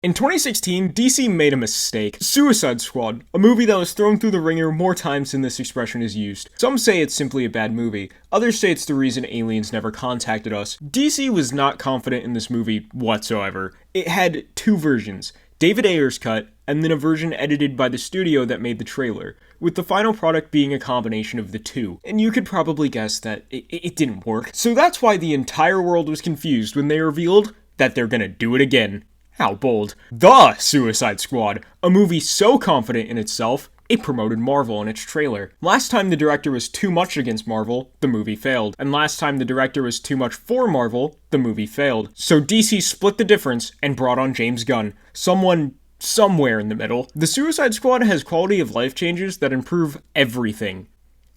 In 2016, DC made a mistake. Suicide Squad, a movie that was thrown through the ringer more times than this expression is used. Some say it's simply a bad movie. Others say it's the reason aliens never contacted us. DC was not confident in this movie whatsoever. It had two versions, David Ayer's cut, and then a version edited by the studio that made the trailer, with the final product being a combination of the two. And you could probably guess that it didn't work. So that's why the entire world was confused when they revealed that they're gonna do it again. How bold. The Suicide Squad, a movie so confident in itself, it promoted Marvel in its trailer. Last time the director was too much against Marvel, the movie failed. And last time the director was too much for Marvel, the movie failed. So DC split the difference and brought on James Gunn, someone somewhere in the middle. The Suicide Squad has quality of life changes that improve everything.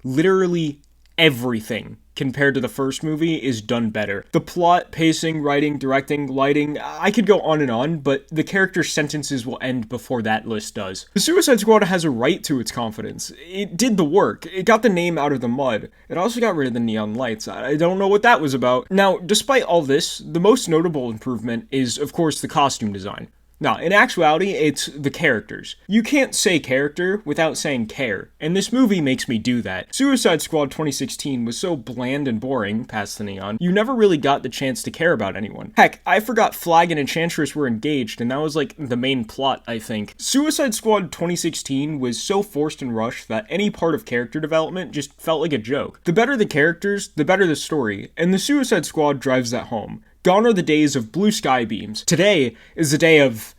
Literally everything compared to the first movie is done better. The plot, pacing, writing, directing, lighting, I could go on, but the character's sentences will end before that list does. The Suicide Squad has a right to its confidence. It did the work. It got the name out of the mud. It also got rid of the neon lights. I don't know what that was about. Now, despite all this, the most notable improvement is, of course, the costume design. Now, in actuality, it's the characters. You can't say character without saying care, and this movie makes me do that. Suicide Squad 2016 was so bland and boring, past the neon, you never really got the chance to care about anyone. Heck, I forgot Flag and Enchantress were engaged, and that was like the main plot, I think. Suicide Squad 2016 was so forced and rushed that any part of character development just felt like a joke. The better the characters, the better the story, and the Suicide Squad drives that home. Gone are the days of blue sky beams. Today is the day of...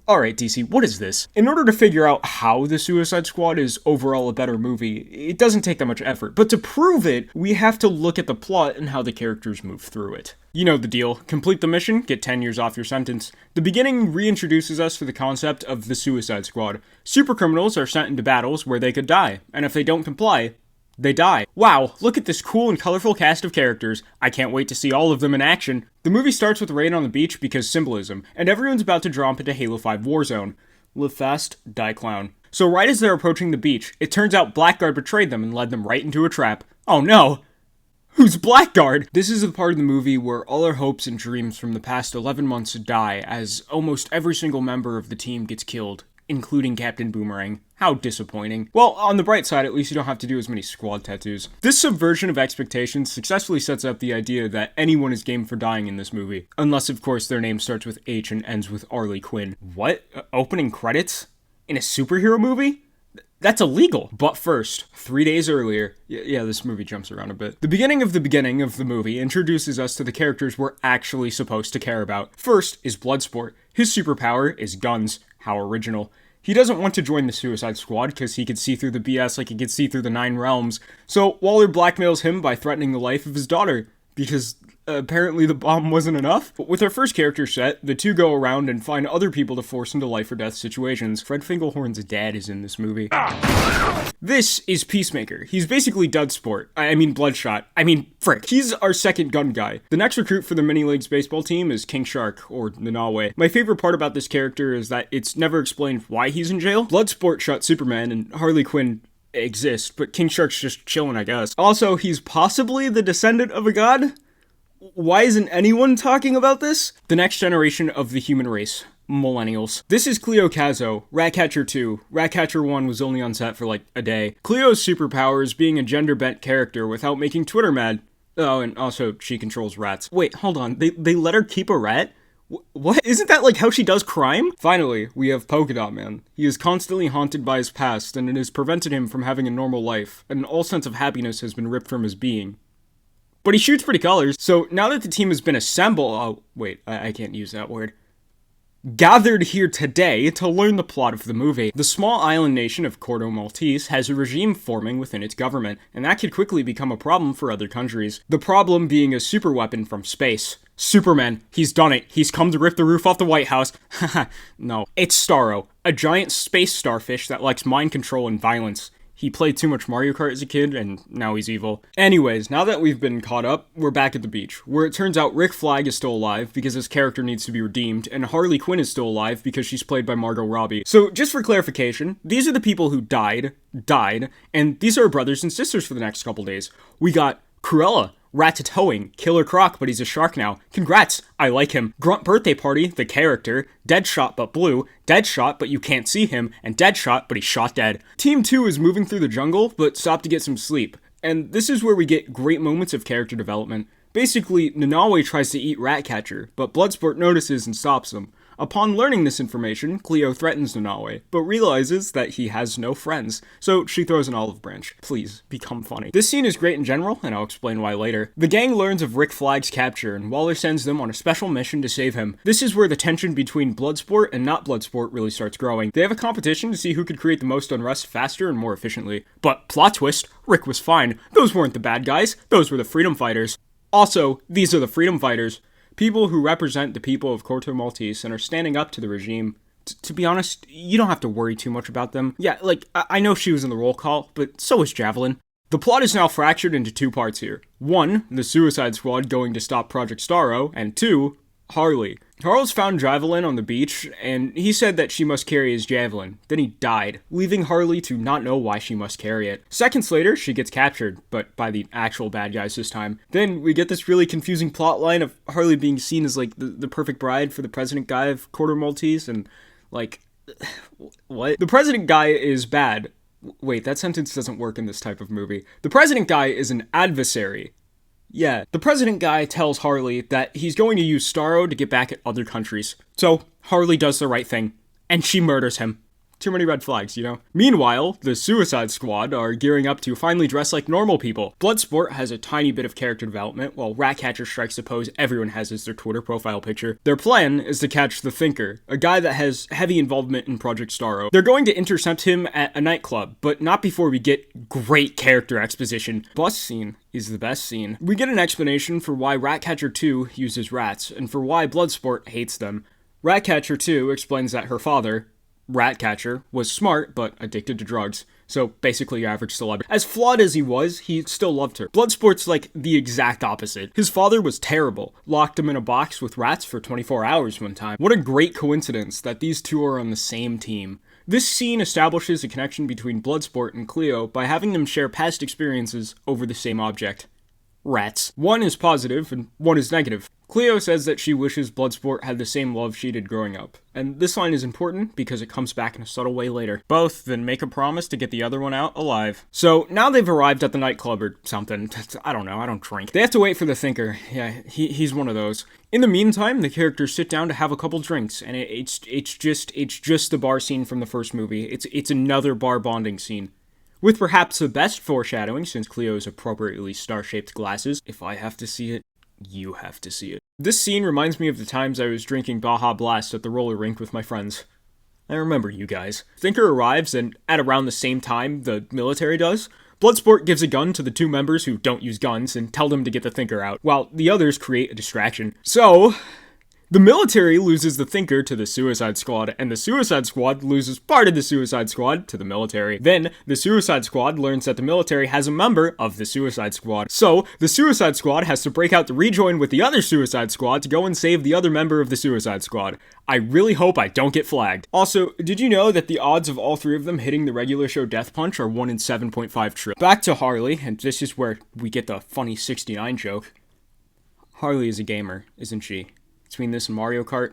Alright, DC, what is this? In order to figure out how the Suicide Squad is overall a better movie, it doesn't take that much effort. But to prove it, we have to look at the plot and how the characters move through it. You know the deal. Complete the mission, get 10 years off your sentence. The beginning reintroduces us to the concept of the Suicide Squad. Supercriminals are sent into battles where they could die, and if they don't comply, they die. Wow, look at this cool and colorful cast of characters. I can't wait to see all of them in action. The movie starts with rain on the beach because symbolism, and everyone's about to jump into Halo 5 Warzone. Live fast, die clown. So right as they're approaching the beach, it turns out Blackguard betrayed them and led them right into a trap. Oh no! Who's Blackguard? This is the part of the movie where all our hopes and dreams from the past 11 months die as almost every single member of the team gets killed, including Captain Boomerang. How disappointing. Well, on the bright side, at least you don't have to do as many squad tattoos. This subversion of expectations successfully sets up the idea that anyone is game for dying in this movie. Unless, of course, their name starts with H and ends with Harley Quinn. What? Opening credits? In a superhero movie? That's illegal. But first, 3 days earlier, yeah, this movie jumps around a bit. The beginning of the movie introduces us to the characters we're actually supposed to care about. First is Bloodsport. His superpower is guns. How original. He doesn't want to join the Suicide Squad because he could see through the BS like he could see through the 9 realms. So Waller blackmails him by threatening the life of his daughter, because apparently the bomb wasn't enough. But with our first character set, the two go around and find other people to force into life or death situations. Fred Fingelhorn's dad is in this movie. This is Peacemaker. He's basically Bloodsport. Bloodshot. Frick. He's our second gun guy. The next recruit for the Mini Leagues baseball team is King Shark, or Nanawe. My favorite part about this character is that it's never explained why he's in jail. Bloodsport shot Superman, and Harley Quinn exists, but King Shark's just chilling, I guess. Also, he's possibly the descendant of a god? Why isn't anyone talking about this? The next generation of the human race. Millennials. This is Cleo Cazo, Ratcatcher 2. Ratcatcher 1 was only on set for like a day. Cleo's superpower is being a gender-bent character without making Twitter mad. Oh, and also, she controls rats. Wait, hold on. They let her keep a rat? What? Isn't that like how she does crime? Finally, we have Polka-dotman. He is constantly haunted by his past, and it has prevented him from having a normal life, and all sense of happiness has been ripped from his being. But he shoots pretty colors, so now that the team has been assembled... Oh, wait, I can't use that word. Gathered here today to learn the plot of the movie. The small island nation of Cordo Maltese has a regime forming within its government, and that could quickly become a problem for other countries. The problem being a super weapon from space. Superman, he's done it. He's come to rip the roof off the White House. Haha, no. It's Starro, a giant space starfish that likes mind control and violence. He played too much Mario Kart as a kid, and now he's evil. Anyways, now that we've been caught up, we're back at the beach, where it turns out Rick Flag is still alive because his character needs to be redeemed, and Harley Quinn is still alive because she's played by Margot Robbie. So, just for clarification, these are the people who died, and these are our brothers and sisters for the next couple days. We got Cruella, Ratatouille, Killer Croc, but he's a shark now. Congrats, I like him. Grunt Birthday Party, the character. Deadshot but blue. Deadshot but you can't see him. And Deadshot but he's shot dead. Team 2 is moving through the jungle, but stop to get some sleep. And this is where we get great moments of character development. Basically, Nanaue tries to eat Ratcatcher, but Bloodsport notices and stops him. Upon learning this information, Cleo threatens Nanaue, but realizes that he has no friends, so she throws an olive branch. Please, become funny. This scene is great in general, and I'll explain why later. The gang learns of Rick Flag's capture, and Waller sends them on a special mission to save him. This is where the tension between Bloodsport and not Bloodsport really starts growing. They have a competition to see who could create the most unrest faster and more efficiently. But, plot twist, Rick was fine. Those weren't the bad guys, those were the freedom fighters. Also, these are the freedom fighters. People who represent the people of Corto Maltese and are standing up to the regime. To be honest, you don't have to worry too much about them. Yeah, like, I know she was in the roll call, but so was Javelin. The plot is now fractured into two parts here. 1, the Suicide Squad going to stop Project Starro, and 2, Harley. Charles found Javelin on the beach, and he said that she must carry his javelin. Then he died, leaving Harley to not know why she must carry it. Seconds later, she gets captured, but by the actual bad guys this time. Then we get this really confusing plot line of Harley being seen as, like, the perfect bride for the president guy of Corto Maltese, and, like, what? The president guy is bad. Wait, that sentence doesn't work in this type of movie. The president guy is an adversary. Yeah, the president guy tells Harley that he's going to use Starro to get back at other countries. So, Harley does the right thing, and she murders him. Too many red flags, you know? Meanwhile, the Suicide Squad are gearing up to finally dress like normal people. Bloodsport has a tiny bit of character development, while Ratcatcher strikes the pose everyone has as their Twitter profile picture. Their plan is to catch the Thinker, a guy that has heavy involvement in Project Starro. They're going to intercept him at a nightclub, but not before we get great character exposition. Bus scene is the best scene. We get an explanation for why Ratcatcher 2 uses rats, and for why Bloodsport hates them. Ratcatcher 2 explains that her father, Ratcatcher, was smart, but addicted to drugs. So, basically your average celebrity. As flawed as he was, he still loved her. Bloodsport's like the exact opposite. His father was terrible. Locked him in a box with rats for 24 hours one time. What a great coincidence that these two are on the same team. This scene establishes a connection between Bloodsport and Cleo by having them share past experiences over the same object. Rats. One is positive and one is negative. Cleo says that she wishes Bloodsport had the same love she did growing up. And this line is important because it comes back in a subtle way later. Both then make a promise to get the other one out alive. So now they've arrived at the nightclub or something. I don't know, I don't drink. They have to wait for the Thinker. Yeah, he's one of those. In the meantime, the characters sit down to have a couple drinks, and it's just the bar scene from the first movie. It's another bar bonding scene. With perhaps the best foreshadowing, since Cleo's appropriately star-shaped glasses. If I have to see it, you have to see it. This scene reminds me of the times I was drinking Baja Blast at the roller rink with my friends. I remember you guys. Thinker arrives, and at around the same time the military does, Bloodsport gives a gun to the two members who don't use guns and tell them to get the Thinker out, while the others create a distraction. So, the military loses the Thinker to the Suicide Squad, and the Suicide Squad loses part of the Suicide Squad to the military. Then, the Suicide Squad learns that the military has a member of the Suicide Squad. So, the Suicide Squad has to break out to rejoin with the other Suicide Squad to go and save the other member of the Suicide Squad. I really hope I don't get flagged. Also, did you know that the odds of all three of them hitting the regular show Death Punch are 1 in 7.5 trillion? Back to Harley, and this is where we get the funny 69 joke. Harley is a gamer, isn't she? Between this and Mario Kart?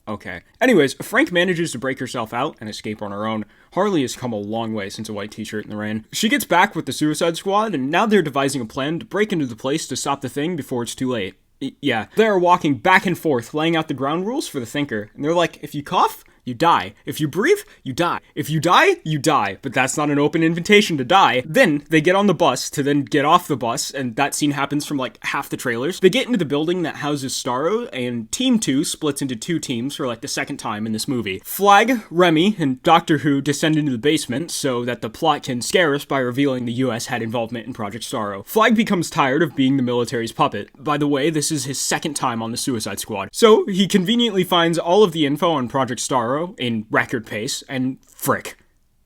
Okay. Anyways, Frank manages to break herself out and escape on her own. Harley has come a long way since a white t-shirt in the rain. She gets back with the Suicide Squad, and now they're devising a plan to break into the place to stop the thing before it's too late. Yeah. They're walking back and forth, laying out the ground rules for the Thinker. And they're like, if you cough, you die. If you breathe, you die. If you die, you die. But that's not an open invitation to die. Then they get on the bus to then get off the bus, and that scene happens from like half the trailers. They get into the building that houses Starro, and Team 2 splits into two teams for like the second time in this movie. Flag, Remy, and Doctor Who descend into the basement so that the plot can scare us by revealing the US had involvement in Project Starro. Flag becomes tired of being the military's puppet. By the way, this is his second time on the Suicide Squad. So he conveniently finds all of the info on Project Starro in record pace, and frick,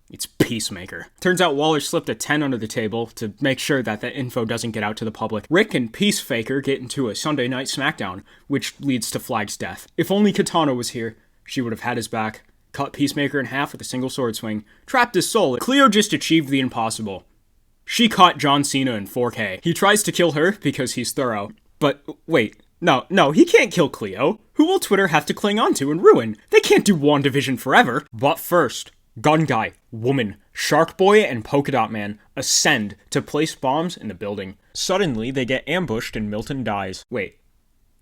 it's Peacemaker. Turns out Waller slipped a 10 under the table to make sure that the info doesn't get out to the public. Rick and Peacemaker get into a Sunday night smackdown, which leads to Flag's death. If only Katana was here, she would have had his back, cut Peacemaker in half with a single sword swing, trapped his soul. Cleo just achieved the impossible. She caught John Cena in 4K. He tries to kill her because he's thorough. But wait, no, he can't kill Cleo. Who will Twitter have to cling on to and ruin? They can't do WandaVision forever. But first, Gun Guy, Woman, Shark Boy, and Polka-dotman ascend to place bombs in the building. Suddenly, they get ambushed and Milton dies. Wait,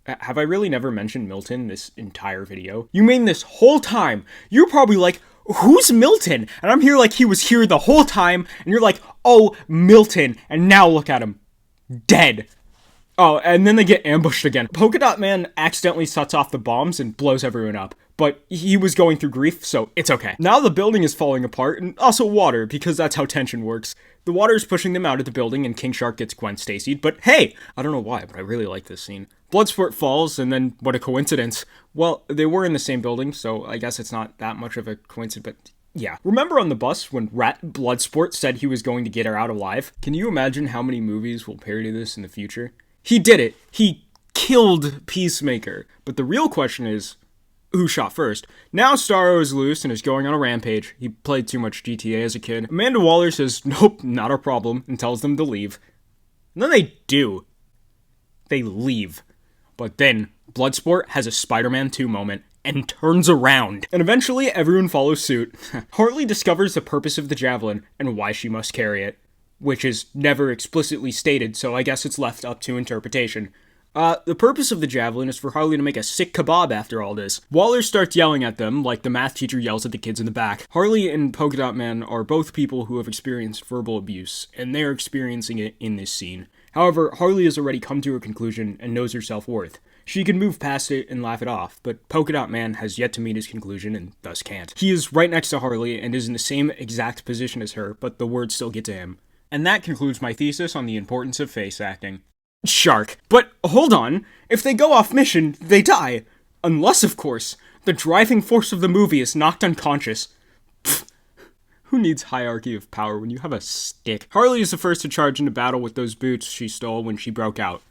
have I really never mentioned Milton this entire video? You mean this whole time? You're probably like, who's Milton? And I'm here like he was here the whole time, and you're like, oh, Milton, and now look at him. Dead. Oh, and then they get ambushed again. Polka-dotman accidentally sets off the bombs and blows everyone up, but he was going through grief, so it's okay. Now the building is falling apart, and also water, because that's how tension works. The water is pushing them out of the building, and King Shark gets Gwen Stacy'd, but hey! I don't know why, but I really like this scene. Bloodsport falls, and then what a coincidence. Well, they were in the same building, so I guess it's not that much of a coincidence, but yeah. Remember on the bus when Bloodsport said he was going to get her out alive? Can you imagine how many movies will parody this in the future? He did it. He killed Peacemaker. But the real question is, who shot first? Now Starro is loose and is going on a rampage. He played too much GTA as a kid. Amanda Waller says, nope, not a problem, and tells them to leave. And then they do. They leave. But then, Bloodsport has a Spider-Man 2 moment and turns around. And eventually, everyone follows suit. Harley discovers the purpose of the javelin and why she must carry it, which is never explicitly stated, so I guess it's left up to interpretation. The purpose of the javelin is for Harley to make a sick kebab after all this. Waller starts yelling at them like the math teacher yells at the kids in the back. Harley and Polka-dotman are both people who have experienced verbal abuse, and they're experiencing it in this scene. However, Harley has already come to her conclusion and knows her self-worth. She can move past it and laugh it off, but Polka-dotman has yet to meet his conclusion and thus can't. He is right next to Harley and is in the same exact position as her, but the words still get to him. And that concludes my thesis on the importance of face acting. Shark. But hold on, if they go off mission, they die. Unless, of course, the driving force of the movie is knocked unconscious. Pfft. Who needs hierarchy of power when you have a stick? Harley is the first to charge into battle with those boots she stole when she broke out.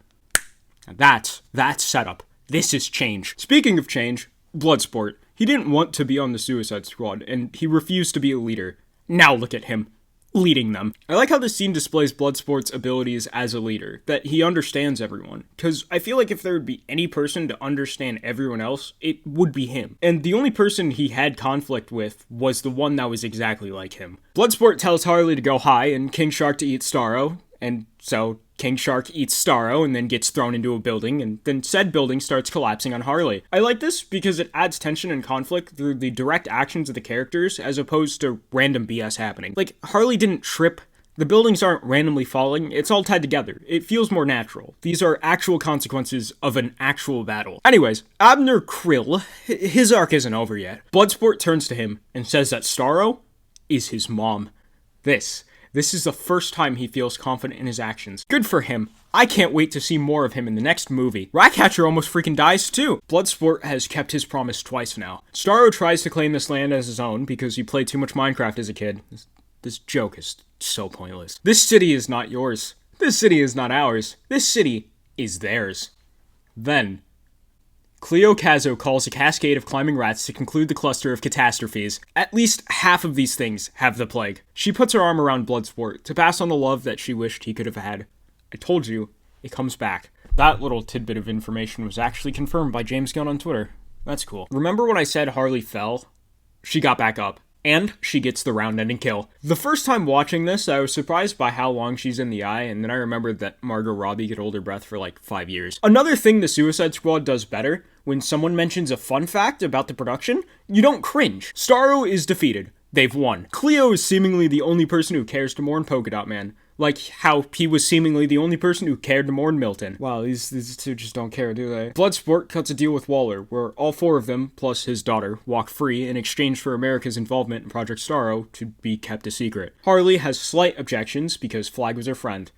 That's setup. This is change. Speaking of change, Bloodsport. He didn't want to be on the Suicide Squad, and he refused to be a leader. Now look at him. Leading them. I like how this scene displays Bloodsport's abilities as a leader, that he understands everyone, because I feel like if there would be any person to understand everyone else, it would be him. And the only person he had conflict with was the one that was exactly like him. Bloodsport tells Harley to go high and King Shark to eat Starro, and so King Shark eats Starro and then gets thrown into a building, and then said building starts collapsing on Harley. I like this because it adds tension and conflict through the direct actions of the characters as opposed to random BS happening. Like, Harley didn't trip. The buildings aren't randomly falling. It's all tied together. It feels more natural. These are actual consequences of an actual battle. Anyways, Abner Krill, his arc isn't over yet. Bloodsport turns to him and says that Starro is his mom. This is the first time he feels confident in his actions. Good for him. I can't wait to see more of him in the next movie. Ratcatcher almost freaking dies too. Bloodsport has kept his promise twice now. Starro tries to claim this land as his own because he played too much Minecraft as a kid. This joke is so pointless. This city is not yours. This city is not ours. This city is theirs. Then, Cleo Caso calls a cascade of climbing rats to conclude the cluster of catastrophes. At least half of these things have the plague. She puts her arm around Bloodsport to pass on the love that she wished he could have had. I told you, it comes back. That little tidbit of information was actually confirmed by James Gunn on Twitter. That's cool. Remember when I said Harley fell? She got back up. And she gets the round-ending kill. The first time watching this, I was surprised by how long she's in the eye, and then I remembered that Margot Robbie could hold her breath for like 5 years. Another thing the Suicide Squad does better, when someone mentions a fun fact about the production, you don't cringe. Starro is defeated. They've won. Cleo is seemingly the only person who cares to mourn Polka-dotman. Like how he was seemingly the only person who cared to mourn Milton. Wow, these two just don't care, do they? Bloodsport cuts a deal with Waller, where all four of them, plus his daughter, walk free in exchange for America's involvement in Project Starro to be kept a secret. Harley has slight objections because Flag was her friend.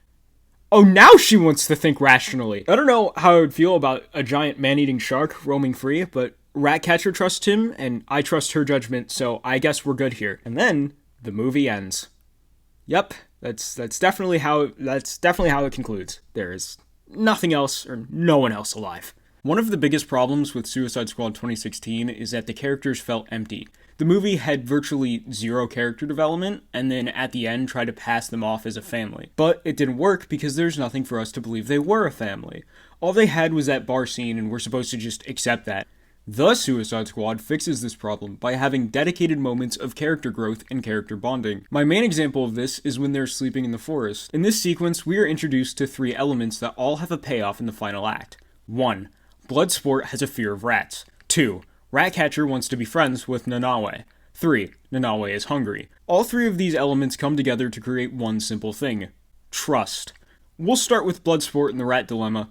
Oh, now she wants to think rationally. I don't know how I would feel about a giant man-eating shark roaming free, but Ratcatcher trusts him, and I trust her judgment, so I guess we're good here. And then, the movie ends. Yep. That's definitely how it concludes. There is nothing else or no one else alive. One of the biggest problems with Suicide Squad 2016 is that the characters felt empty. The movie had virtually zero character development, and then at the end tried to pass them off as a family. But it didn't work because there's nothing for us to believe they were a family. All they had was that bar scene, and we're supposed to just accept that. The Suicide Squad fixes this problem by having dedicated moments of character growth and character bonding. My main example of this is when they're sleeping in the forest. In this sequence, we are introduced to 3 elements that all have a payoff in the final act. 1. Bloodsport has a fear of rats. 2. Ratcatcher wants to be friends with Nanaue. 3. Nanaue is hungry. All 3 of these elements come together to create one simple thing. Trust. We'll start with Bloodsport and the rat dilemma.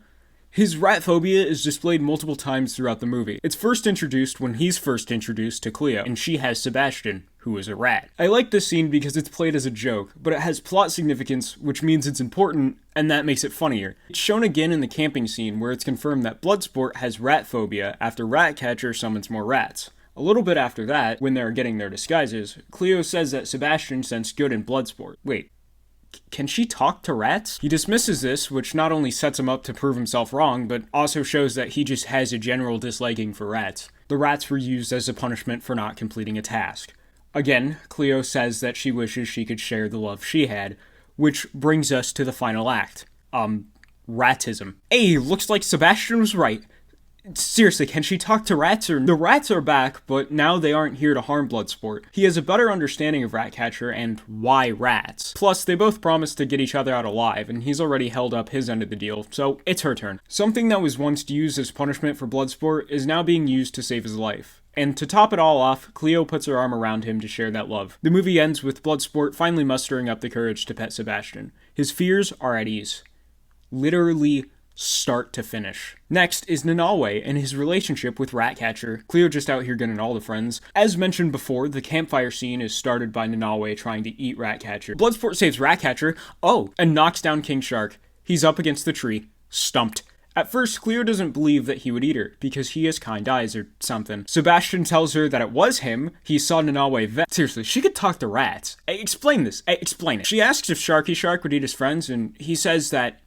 His rat phobia is displayed multiple times throughout the movie. It's first introduced when he's first introduced to Cleo, and she has Sebastian, who is a rat. I like this scene because it's played as a joke, but it has plot significance, which means it's important, and that makes it funnier. It's shown again in the camping scene, where it's confirmed that Bloodsport has rat phobia after Ratcatcher summons more rats. A little bit after that, when they're getting their disguises, Cleo says that Sebastian sensed good in Bloodsport. Wait. Can she talk to rats? He dismisses this, which not only sets him up to prove himself wrong, but also shows that he just has a general disliking for rats. The rats were used as a punishment for not completing a task. Again, Cleo says that she wishes she could share the love she had, which brings us to the final act. Ratism. Hey, looks like Sebastian was right. Seriously, can she talk to rats? The rats are back, but now they aren't here to harm Bloodsport. He has a better understanding of Ratcatcher and why rats. Plus, they both promised to get each other out alive, and he's already held up his end of the deal, so it's her turn. Something that was once used as punishment for Bloodsport is now being used to save his life. And to top it all off, Cleo puts her arm around him to share that love. The movie ends with Bloodsport finally mustering up the courage to pet Sebastian. His fears are at ease. Literally start to finish. Next is Nanaue and his relationship with Ratcatcher. Cleo just out here getting all the friends. As mentioned before, the campfire scene is started by Nanaue trying to eat Ratcatcher. Bloodsport saves Ratcatcher, and knocks down King Shark. He's up against the tree, stumped. At first, Cleo doesn't believe that he would eat her, because he has kind eyes or something. Sebastian tells her that it was him. He saw Nanaue Seriously, she could talk to rats. Explain this. Explain it. She asks if Sharky Shark would eat his friends, and he says that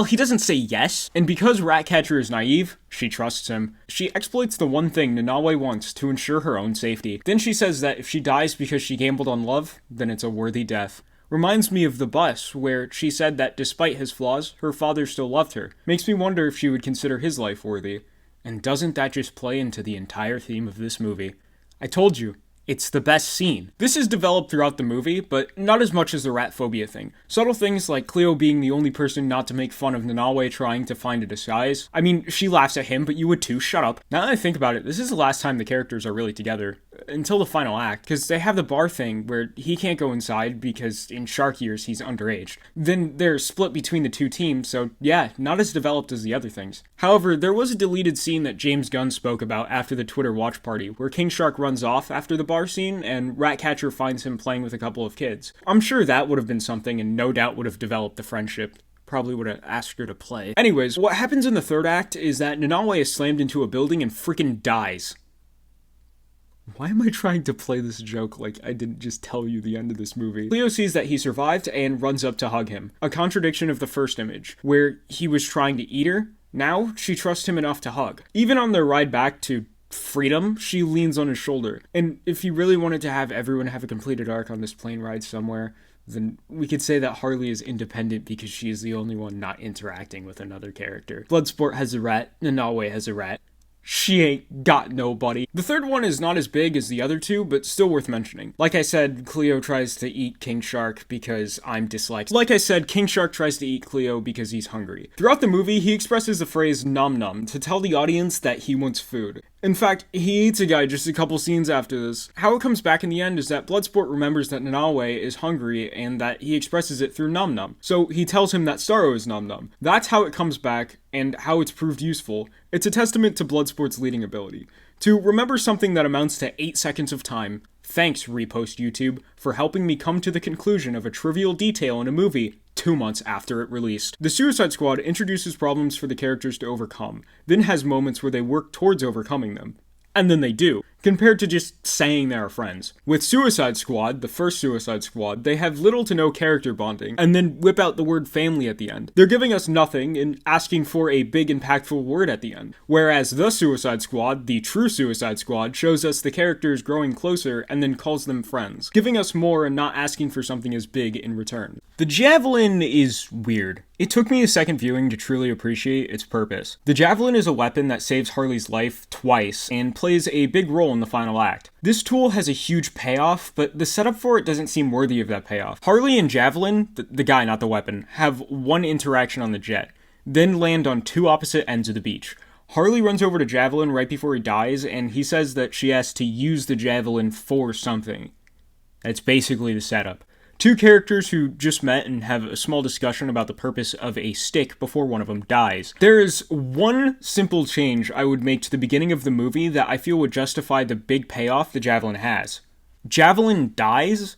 he doesn't say yes, and because Ratcatcher is naive, she trusts him. She exploits the one thing Nanaue wants to ensure her own safety. Then she says that if she dies because she gambled on love, then it's a worthy death. Reminds me of The Bus, where she said that despite his flaws, her father still loved her. Makes me wonder if she would consider his life worthy. And doesn't that just play into the entire theme of this movie? I told you. It's the best scene. This is developed throughout the movie, but not as much as the rat phobia thing. Subtle things like Cleo being the only person not to make fun of Nanaue trying to find a disguise. I mean, she laughs at him, but you would too, shut up. Now that I think about it, this is the last time the characters are really together. Until the final act, because they have the bar thing where he can't go inside because in Shark years he's underage. Then they're split between the two teams, so yeah, not as developed as the other things. However, there was a deleted scene that James Gunn spoke about after the Twitter watch party, where King Shark runs off after the bar scene and Ratcatcher finds him playing with a couple of kids. I'm sure that would have been something and no doubt would have developed the friendship. Probably would have asked her to play. Anyways, what happens in the third act is that Nanaue is slammed into a building and freaking dies. Why am I trying to play this joke like I didn't just tell you the end of this movie? Cleo sees that he survived and runs up to hug him. A contradiction of the first image, where he was trying to eat her. Now, she trusts him enough to hug. Even on their ride back to freedom, she leans on his shoulder. And if you really wanted to have everyone have a completed arc on this plane ride somewhere, then we could say that Harley is independent because she is the only one not interacting with another character. Bloodsport has a rat, Nanaue has a rat. She ain't got nobody. The third one is not as big as the other two, but still worth mentioning. Like I said, Cleo tries to eat King Shark because I'm dyslexic. Like I said, King Shark tries to eat Cleo because he's hungry. Throughout the movie, he expresses the phrase nom nom to tell the audience that he wants food. In fact, he eats a guy just a couple scenes after this. How it comes back in the end is that Bloodsport remembers that Nanaue is hungry and that he expresses it through Num Num. So he tells him that Starro is Num Num. That's how it comes back and how it's proved useful. It's a testament to Bloodsport's leading ability. To remember something that amounts to 8 seconds of time. Thanks, Repost YouTube, for helping me come to the conclusion of a trivial detail in a movie 2 months after it released. The Suicide Squad introduces problems for the characters to overcome, then has moments where they work towards overcoming them. And then they do. compared to just saying they're friends. With Suicide Squad, the first Suicide Squad, they have little to no character bonding, and then whip out the word family at the end. They're giving us nothing and asking for a big impactful word at the end. Whereas the Suicide Squad, the true Suicide Squad, shows us the characters growing closer and then calls them friends, giving us more and not asking for something as big in return. The Javelin is weird. It took me a second viewing to truly appreciate its purpose. The Javelin is a weapon that saves Harley's life twice and plays a big role in the final act. This tool has a huge payoff, but the setup for it doesn't seem worthy of that payoff. Harley and Javelin, the guy, not the weapon, have one interaction on the jet, then land on two opposite ends of the beach. Harley runs over to Javelin right before he dies, and he says that she has to use the Javelin for something. That's basically the setup. Two characters who just met and have a small discussion about the purpose of a stick before one of them dies. There is one simple change I would make to the beginning of the movie that I feel would justify the big payoff the Javelin has. Javelin dies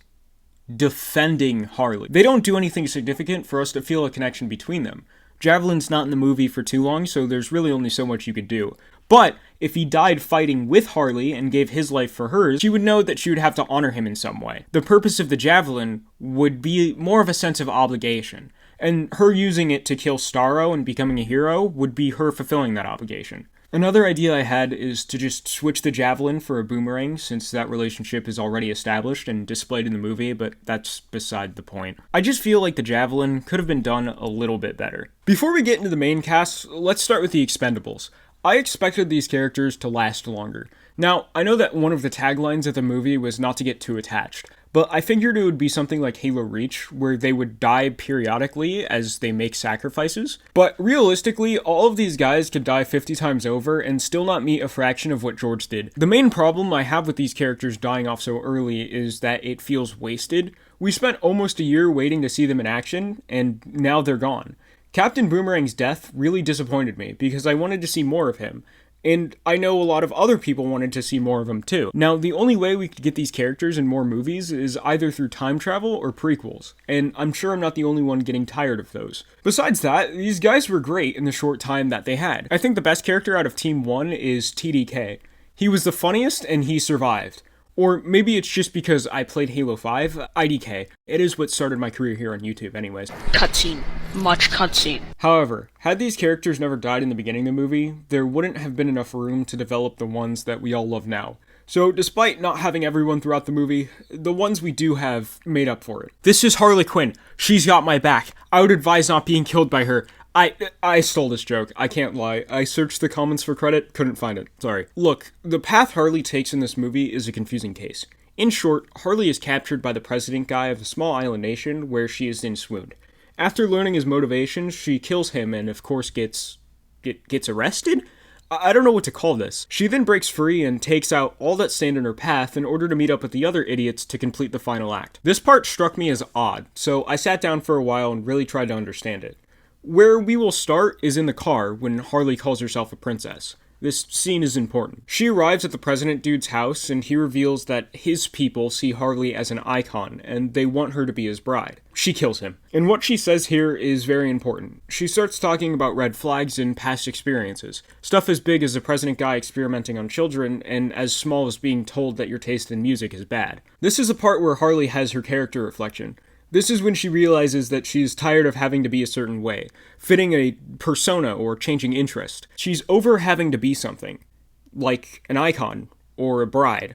defending Harley. They don't do anything significant for us to feel a connection between them. Javelin's not in the movie for too long, so there's really only so much you could do. But if he died fighting with Harley and gave his life for hers, she would know that she would have to honor him in some way. The purpose of the Javelin would be more of a sense of obligation, and her using it to kill Starro and becoming a hero would be her fulfilling that obligation. Another idea I had is to just switch the Javelin for a boomerang, since that relationship is already established and displayed in the movie, but that's beside the point. I just feel like the Javelin could have been done a little bit better. Before we get into the main cast, let's start with the Expendables. I expected these characters to last longer. Now, I know that one of the taglines of the movie was not to get too attached, but I figured it would be something like Halo Reach, where they would die periodically as they make sacrifices. But realistically, all of these guys could die 50 times over and still not meet a fraction of what George did. The main problem I have with these characters dying off so early is that it feels wasted. We spent almost a year waiting to see them in action, and now they're gone. Captain Boomerang's death really disappointed me, because I wanted to see more of him. And I know a lot of other people wanted to see more of him too. Now, the only way we could get these characters in more movies is either through time travel or prequels, and I'm sure I'm not the only one getting tired of those. Besides that, these guys were great in the short time that they had. I think the best character out of Team 1 is TDK. He was the funniest and he survived. Or maybe it's just because I played Halo 5, IDK. It is what started my career here on YouTube anyways. Cutscene. Much cutscene. However, had these characters never died in the beginning of the movie, there wouldn't have been enough room to develop the ones that we all love now. So despite not having everyone throughout the movie, the ones we do have made up for it. This is Harley Quinn. She's got my back. I would advise not being killed by her. I stole this joke. I can't lie. I searched the comments for credit, couldn't find it. Sorry. Look, the path Harley takes in this movie is a confusing case. In short, Harley is captured by the president guy of a small island nation where she is in swoon. After learning his motivations, she kills him and of course gets arrested? I don't know what to call this. She then breaks free and takes out all that stand in her path in order to meet up with the other idiots to complete the final act. This part struck me as odd, so I sat down for a while and really tried to understand it. Where we will start is in the car when Harley calls herself a princess. This scene is important. She arrives at the president dude's house and he reveals that his people see Harley as an icon and they want her to be his bride. She kills him. And what she says here is very important. She starts talking about red flags and past experiences. Stuff as big as the president guy experimenting on children and as small as being told that your taste in music is bad. This is the part where Harley has her character reflection. This is when she realizes that she's tired of having to be a certain way, fitting a persona or changing interest. She's over having to be something, like an icon, or a bride,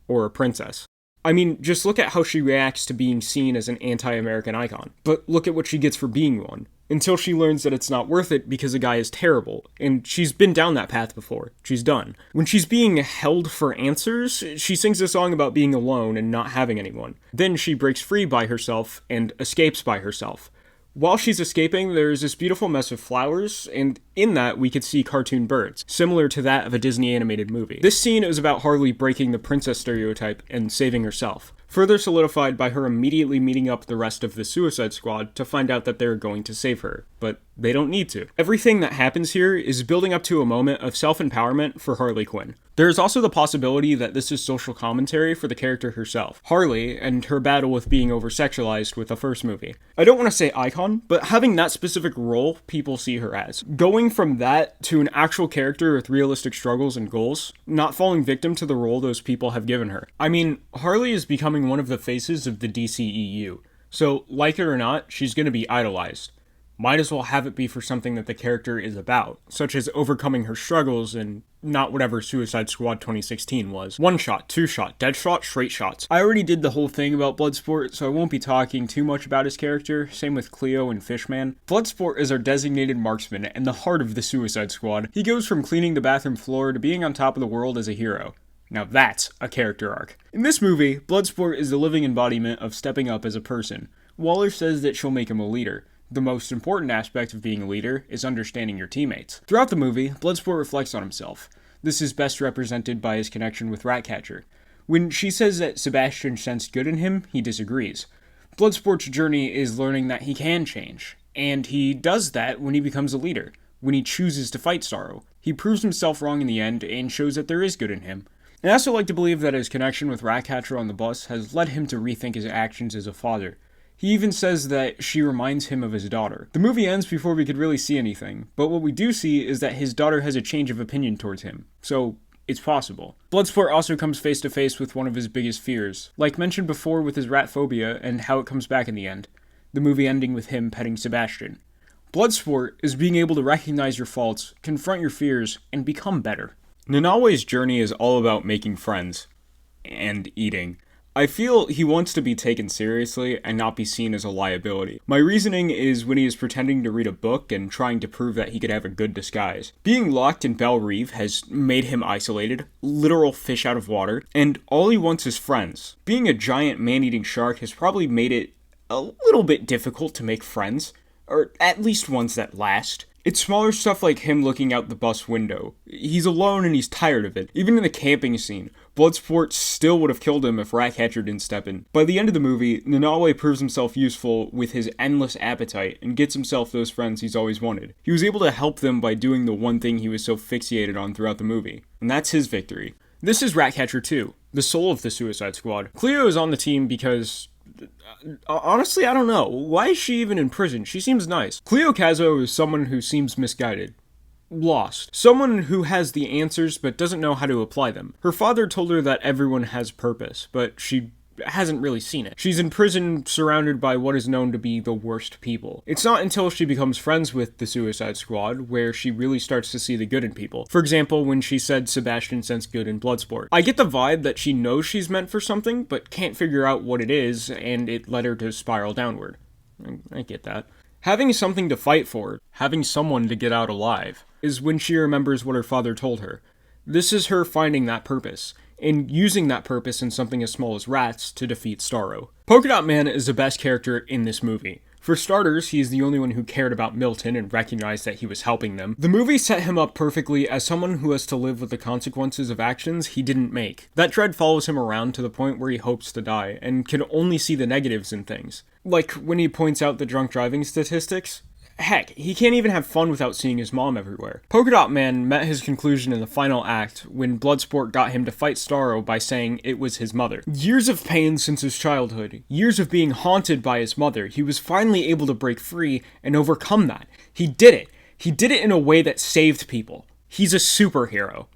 or a princess. I mean, just look at how she reacts to being seen as an anti-American icon. But look at what she gets for being one. Until she learns that it's not worth it because the guy is terrible, and she's been down that path before. She's done. When she's being held for answers, she sings a song about being alone and not having anyone. Then she breaks free by herself and escapes by herself. While she's escaping, there's this beautiful mess of flowers, and in that we could see cartoon birds, similar to that of a Disney animated movie. This scene is about Harley breaking the princess stereotype and saving herself, further solidified by her immediately meeting up the rest of the Suicide Squad to find out that they're going to save her, but They don't need to. Everything that happens here is building up to a moment of self-empowerment for Harley Quinn. There is also the possibility that this is social commentary for the character herself, Harley, and her battle with being over-sexualized with the first movie. I don't want to say icon, but having that specific role people see her as. Going from that to an actual character with realistic struggles and goals, not falling victim to the role those people have given her. I mean, Harley is becoming one of the faces of the DCEU, so like it or not, she's going to be idolized. Might as well have it be for something that the character is about, such as overcoming her struggles and not whatever Suicide Squad 2016 was. One shot, two shot, dead shot, straight shots. I already did the whole thing about Bloodsport, so I won't be talking too much about his character, same with Cleo and Fishman. Bloodsport is our designated marksman and the heart of the Suicide Squad. He goes from cleaning the bathroom floor to being on top of the world as a hero. Now that's a character arc. In this movie, Bloodsport is the living embodiment of stepping up as a person. Waller says that she'll make him a leader. The most important aspect of being a leader is understanding your teammates. Throughout the movie, Bloodsport reflects on himself. This is best represented by his connection with Ratcatcher. When she says that Sebastian sensed good in him, he disagrees. Bloodsport's journey is learning that he can change, and he does that when he becomes a leader, when he chooses to fight Starro. He proves himself wrong in the end and shows that there is good in him. I also like to believe that his connection with Ratcatcher on the bus has led him to rethink his actions as a father. He even says that she reminds him of his daughter. The movie ends before we could really see anything, but what we do see is that his daughter has a change of opinion towards him, so it's possible. Bloodsport also comes face to face with one of his biggest fears, like mentioned before with his rat phobia and how it comes back in the end, the movie ending with him petting Sebastian. Bloodsport is being able to recognize your faults, confront your fears, and become better. Nanawe's journey is all about making friends and eating. I feel he wants to be taken seriously and not be seen as a liability. My reasoning is when he is pretending to read a book and trying to prove that he could have a good disguise. Being locked in Belle Reve has made him isolated, literal fish out of water, and all he wants is friends. Being a giant man-eating shark has probably made it a little bit difficult to make friends, or at least ones that last. It's smaller stuff like him looking out the bus window. He's alone and he's tired of it. Even in the camping scene, Bloodsport still would have killed him if Ratcatcher didn't step in. By the end of the movie, Nanawe proves himself useful with his endless appetite and gets himself those friends he's always wanted. He was able to help them by doing the one thing he was so fixated on throughout the movie, and that's his victory. This is Ratcatcher 2, the soul of the Suicide Squad. Cleo is on the team because honestly, I don't know. Why is she even in prison? She seems nice. Cleo Caso is someone who seems misguided. Lost. Someone who has the answers but doesn't know how to apply them. Her father told her that everyone has purpose, but she hasn't really seen it. She's in prison surrounded by what is known to be the worst people. It's not until she becomes friends with the Suicide Squad where she really starts to see the good in people. For example, when she said Sebastian sensed good in Bloodsport. I get the vibe that she knows she's meant for something, but can't figure out what it is, and it led her to spiral downward. I get that. Having something to fight for, having someone to get out alive, is when she remembers what her father told her. This is her finding that purpose, and using that purpose in something as small as rats to defeat Starro. Polka-dotman is the best character in this movie. For starters, he's the only one who cared about Milton and recognized that he was helping them. The movie set him up perfectly as someone who has to live with the consequences of actions he didn't make. That dread follows him around to the point where he hopes to die, and can only see the negatives in things. Like when he points out the drunk driving statistics. Heck, he can't even have fun without seeing his mom everywhere. Polka-dotman met his conclusion in the final act when Bloodsport got him to fight Starro by saying it was his mother. Years of pain since his childhood, years of being haunted by his mother, he was finally able to break free and overcome that. He did it. He did it in a way that saved people. He's a superhero.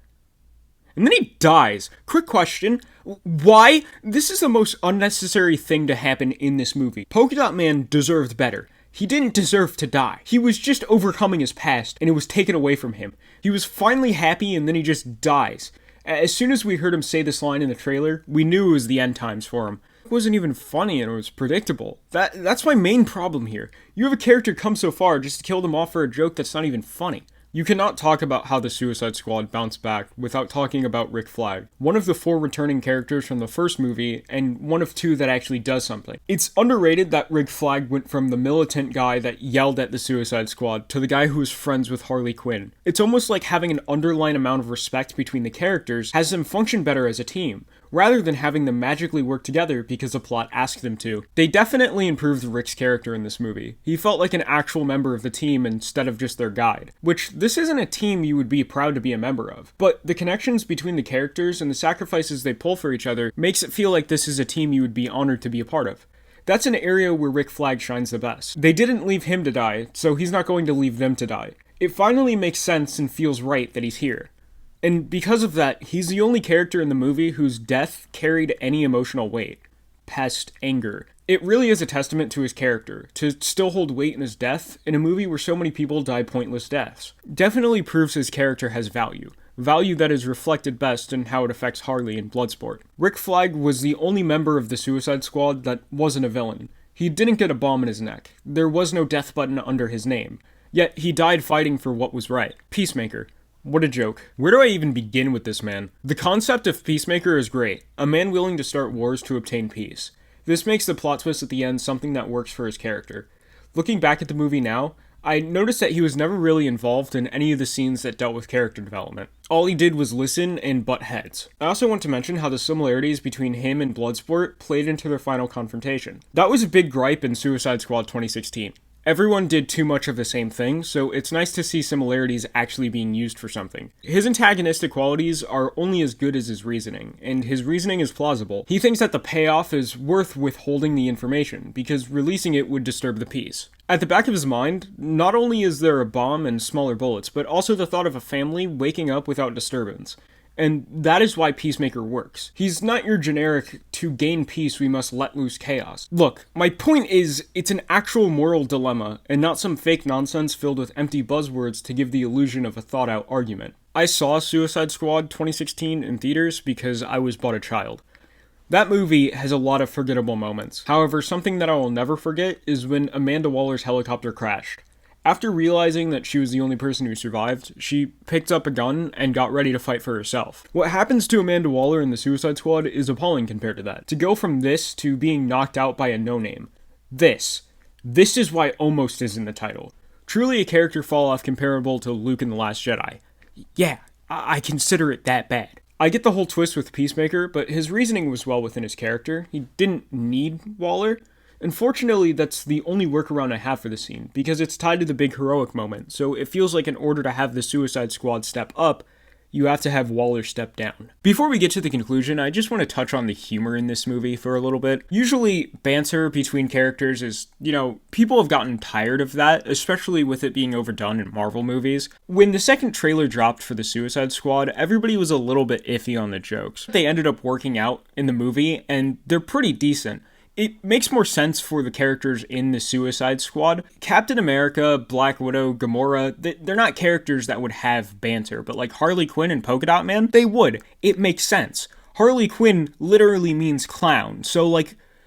And then he dies. Quick question. Why? This is the most unnecessary thing to happen in this movie. Polka-dotman deserved better. He didn't deserve to die. He was just overcoming his past, and it was taken away from him. He was finally happy, and then he just dies. As soon as we heard him say this line in the trailer, we knew it was the end times for him. It wasn't even funny, and it was predictable. That's my main problem here. You have a character come so far just to kill them off for a joke that's not even funny. You cannot talk about how the Suicide Squad bounced back without talking about Rick Flag, one of the 4 returning characters from the first movie, and one of 2 that actually does something. It's underrated that Rick Flag went from the militant guy that yelled at the Suicide Squad to the guy who was friends with Harley Quinn. It's almost like having an underlying amount of respect between the characters has them function better as a team. rather than having them magically work together because the plot asked them to. They definitely improved Rick's character in this movie. He felt like an actual member of the team instead of just their guide, which this isn't a team you would be proud to be a member of. But the connections between the characters and the sacrifices they pull for each other makes it feel like this is a team you would be honored to be a part of. That's an area where Rick Flag shines the best. They didn't leave him to die, so he's not going to leave them to die. It finally makes sense and feels right that he's here. And because of that, he's the only character in the movie whose death carried any emotional weight. Past anger. It really is a testament to his character, to still hold weight in his death in a movie where so many people die pointless deaths. Definitely proves his character has value. Value that is reflected best in how it affects Harley in Bloodsport. Rick Flag was the only member of the Suicide Squad that wasn't a villain. He didn't get a bomb in his neck. There was no death button under his name. Yet he died fighting for what was right. Peacemaker. What a joke. Where do I even begin with this man? The concept of Peacemaker is great. A man willing to start wars to obtain peace. This makes the plot twist at the end something that works for his character. Looking back at the movie now, I noticed that he was never really involved in any of the scenes that dealt with character development. All he did was listen and butt heads. I also want to mention how the similarities between him and Bloodsport played into their final confrontation. That was a big gripe in Suicide Squad 2016. Everyone did too much of the same thing, so it's nice to see similarities actually being used for something. His antagonistic qualities are only as good as his reasoning, and his reasoning is plausible. He thinks that the payoff is worth withholding the information, because releasing it would disturb the peace. At the back of his mind, not only is there a bomb and smaller bullets, but also the thought of a family waking up without disturbance. And that is why Peacemaker works. He's not your generic, to gain peace we must let loose chaos. Look, my point is, it's an actual moral dilemma, and not some fake nonsense filled with empty buzzwords to give the illusion of a thought-out argument. I saw Suicide Squad 2016 in theaters because I was but a child. That movie has a lot of forgettable moments. However, something that I will never forget is when Amanda Waller's helicopter crashed. After realizing that she was the only person who survived, she picked up a gun and got ready to fight for herself. What happens to Amanda Waller in the Suicide Squad is appalling compared to that. To go from this to being knocked out by a no-name. This is why Almost is in the title. Truly a character fall-off comparable to Luke in The Last Jedi. Yeah, I consider it that bad. I get the whole twist with Peacemaker, but his reasoning was well within his character. He didn't need Waller. Unfortunately, that's the only workaround I have for the scene, because it's tied to the big heroic moment, so it feels like in order to have the Suicide Squad step up, you have to have Waller step down. Before we get to the conclusion, I just want to touch on the humor in this movie for a little bit. Usually, banter between characters is, people have gotten tired of that, especially with it being overdone in Marvel movies. When the second trailer dropped for the Suicide Squad, everybody was a little bit iffy on the jokes. They ended up working out in the movie, and they're pretty decent. It makes more sense for the characters in the Suicide Squad. Captain America, Black Widow, Gamora, they're not characters that would have banter, but like Harley Quinn and Polka-dotman, they would. It makes sense. Harley Quinn literally means clown, so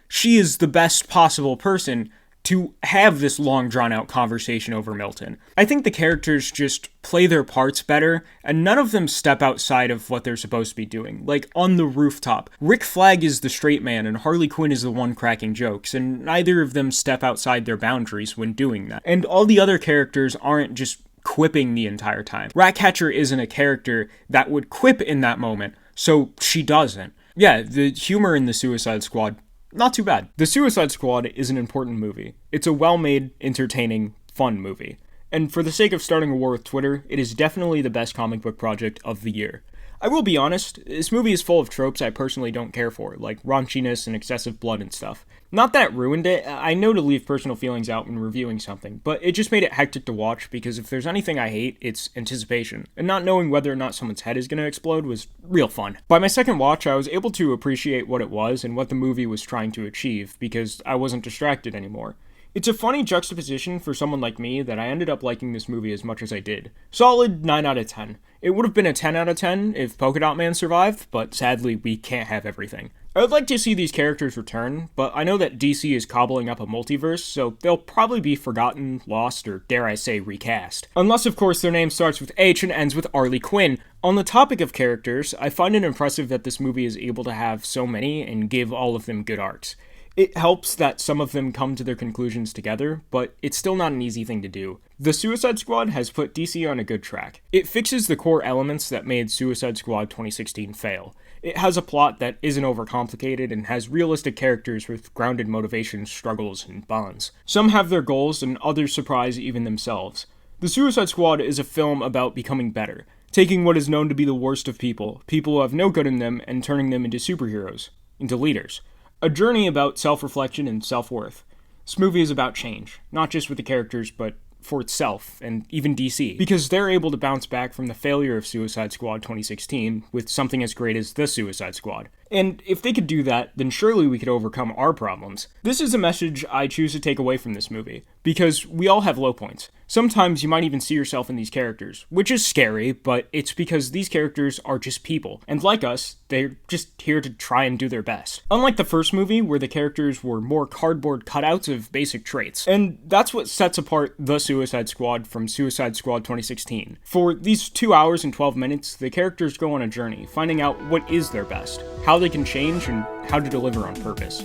she is the best possible person to have this long drawn-out conversation over Milton. I think the characters just play their parts better, and none of them step outside of what they're supposed to be doing. Like, on the rooftop, Rick Flag is the straight man, and Harley Quinn is the one cracking jokes, and neither of them step outside their boundaries when doing that. And all the other characters aren't just quipping the entire time. Ratcatcher isn't a character that would quip in that moment, so she doesn't. Yeah, the humor in the Suicide Squad, not too bad. The Suicide Squad is an important movie. It's a well-made, entertaining, fun movie. And for the sake of starting a war with Twitter, it is definitely the best comic book project of the year. I will be honest, this movie is full of tropes I personally don't care for, like raunchiness and excessive blood and stuff. Not that it ruined it, I know to leave personal feelings out when reviewing something, but it just made it hectic to watch because if there's anything I hate, it's anticipation. And not knowing whether or not someone's head is going to explode was real fun. By my second watch, I was able to appreciate what it was and what the movie was trying to achieve because I wasn't distracted anymore. It's a funny juxtaposition for someone like me that I ended up liking this movie as much as I did. Solid 9 out of 10. It would have been a 10 out of 10 if Polka-dotman survived, but sadly we can't have everything. I would like to see these characters return, but I know that DC is cobbling up a multiverse, so they'll probably be forgotten, lost, or dare I say recast. Unless of course their name starts with H and ends with Harley Quinn. On the topic of characters, I find it impressive that this movie is able to have so many and give all of them good arcs. It helps that some of them come to their conclusions together, but it's still not an easy thing to do. The Suicide Squad has put DC on a good track. It fixes the core elements that made Suicide Squad 2016 fail. It has a plot that isn't overcomplicated and has realistic characters with grounded motivations, struggles, and bonds. Some have their goals and others surprise even themselves. The Suicide Squad is a film about becoming better, taking what is known to be the worst of people who have no good in them, and turning them into superheroes, into leaders. A journey about self-reflection and self-worth. This movie is about change, not just with the characters, but for itself, and even DC, because they're able to bounce back from the failure of Suicide Squad 2016 with something as great as The Suicide Squad. And if they could do that, then surely we could overcome our problems. This is a message I choose to take away from this movie, because we all have low points. Sometimes you might even see yourself in these characters, which is scary, but it's because these characters are just people, and like us, they're just here to try and do their best. Unlike the first movie, where the characters were more cardboard cutouts of basic traits. And that's what sets apart The Suicide Squad from Suicide Squad 2016. For these 2 hours and 12 minutes, the characters go on a journey, finding out what is their best, how they can change, and how to deliver on purpose.